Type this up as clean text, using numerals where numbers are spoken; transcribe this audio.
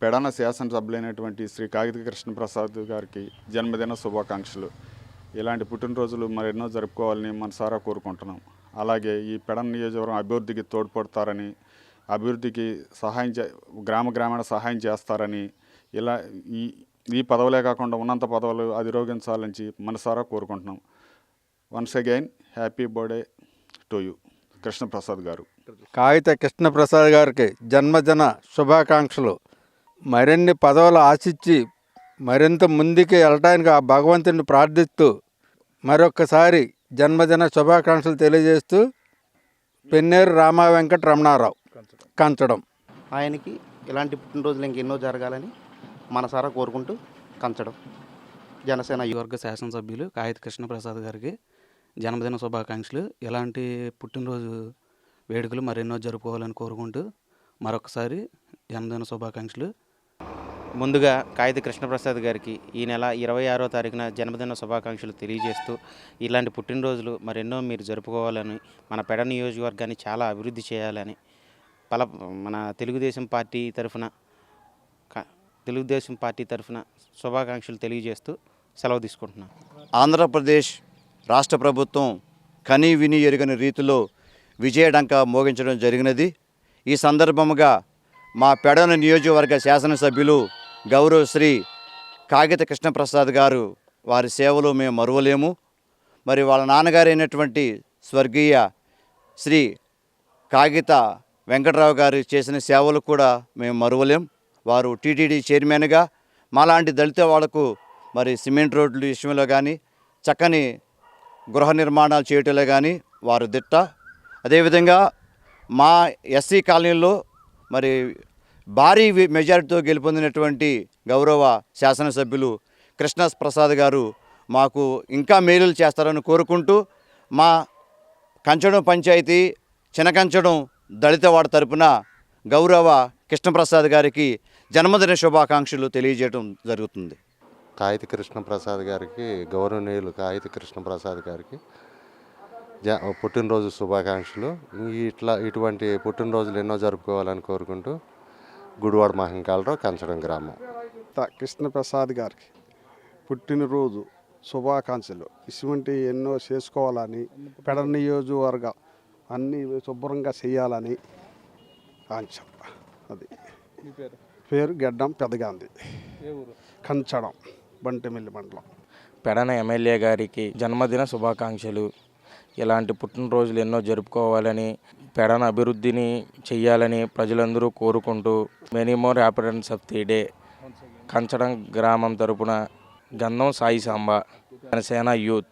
పెడన శాసనసభ్యులైనటువంటి శ్రీ కాగిత కృష్ణప్రసాద్ గారికి జన్మదిన శుభాకాంక్షలు. ఇలాంటి పుట్టినరోజులు మరెన్నో జరుపుకోవాలని మనసారా కోరుకుంటున్నాం. అలాగే ఈ పెడన నియోజకవర్గం అభివృద్ధికి తోడ్పడతారని, అభివృద్ధికి గ్రామీణ సహాయం చేస్తారని, ఇలా ఈ పదవులే కాకుండా ఉన్నంత పదవులు అధిరోగించాలని మనసారా కోరుకుంటున్నాం. Once again happy birthday to you Krishnaprasad గారు. కాగిత కృష్ణప్రసాద్ గారికి జన్మదిన శుభాకాంక్షలు. మరిన్ని పదవులు ఆశించి మరింత ముందుకు వెళ్ళడానికి ఆ భగవంతుని ప్రార్థిస్తూ మరొకసారి జన్మదిన శుభాకాంక్షలు తెలియజేస్తూ పెన్నేరు రామ వెంకట రమణారావు, కంచడం. ఆయనకి ఇలాంటి పుట్టినరోజులు ఇంకెన్నో జరగాలని మనసారా కోరుకుంటూ కంచడం. జనసేన వర్గ శాసనసభ్యులు కాగిత కృష్ణప్రసాద్ గారికి జన్మదిన శుభాకాంక్షలు. ఇలాంటి పుట్టినరోజు వేడుకలు మరెన్నో జరుపుకోవాలని కోరుకుంటూ మరొకసారి జన్మదిన శుభాకాంక్షలు. ముందుగా కాగిత కృష్ణప్రసాద్ గారికి ఈ నెల 26వ తారీఖున జన్మదిన శుభాకాంక్షలు తెలియజేస్తూ, ఇలాంటి పుట్టినరోజులు మరెన్నో మీరు జరుపుకోవాలని, మన పెడ నియోజకవర్గాన్ని చాలా అభివృద్ధి చేయాలని మన తెలుగుదేశం పార్టీ తరఫున శుభాకాంక్షలు తెలియజేస్తూ సెలవు తీసుకుంటున్నాను. ఆంధ్రప్రదేశ్ రాష్ట్ర ప్రభుత్వం కని విని ఎరుగని రీతిలో విజయడంక మోగించడం జరిగినది. ఈ సందర్భంగా మా పెడన నియోజకవర్గ శాసనసభ్యులు గౌరవ శ్రీ కాగిత కృష్ణప్రసాద్ గారు వారి సేవలు మేము మరువలేము. మరి వాళ్ళ నాన్నగారైనటువంటి స్వర్గీయ శ్రీ కాగిత వెంకటరావు గారు చేసిన సేవలు కూడా మేము మరువలేం. వారు టీటీడీ చైర్మన్గా మాలాంటి దళిత వాళ్లకు మరి సిమెంట్ రోడ్ల విషయంలో కానీ, చక్కని గృహ నిర్మాణాలు చేయటంలో కానీ వారు దిట్ట. అదేవిధంగా మా ఎస్సీ కాలనీలో మరి భారీ మెజారిటీతో గెలుపొందినటువంటి గౌరవ శాసనసభ్యులు కృష్ణప్రసాద్ గారు మాకు ఇంకా మేలులు చేస్తారని కోరుకుంటూ, మా కంచడం పంచాయతీ చినకంచడం దళితవాడ తరపున గౌరవ కృష్ణప్రసాద్ గారికి జన్మదిన శుభాకాంక్షలు తెలియజేయడం జరుగుతుంది. కాగిత కృష్ణప్రసాద్ గారికి, గౌరవనీయులు కాగిత కృష్ణప్రసాద్ గారికి పుట్టినరోజు శుభాకాంక్షలు. ఇటువంటి పుట్టినరోజులు ఎన్నో జరుపుకోవాలని కోరుకుంటూ గుడివాడ మహంకాలరావు, కంచడం గ్రామం. కృష్ణప్రసాద్ గారికి పుట్టినరోజు శుభాకాంక్షలు. ఇటువంటి ఎన్నో చేసుకోవాలని, పెడ నియోజకవర్గ అన్నీ శుభ్రంగా చేయాలని కాంక్ష. అది పేరు గెడ్డం పెదగాంది, కంచడం, బంటిమిల్లి మండలం. పెడన ఎమ్మెల్యే గారికి జన్మదిన శుభాకాంక్షలు. ఇలాంటి పుట్టినరోజులు ఎన్నో జరుపుకోవాలని, పెడన అభివృద్ధిని చెయ్యాలని ప్రజలందరూ కోరుకుంటూ many more happiness of the day. Kanchadam గ్రామం తరపున గంధం సాయి సాంబ, జనసేన యూత్.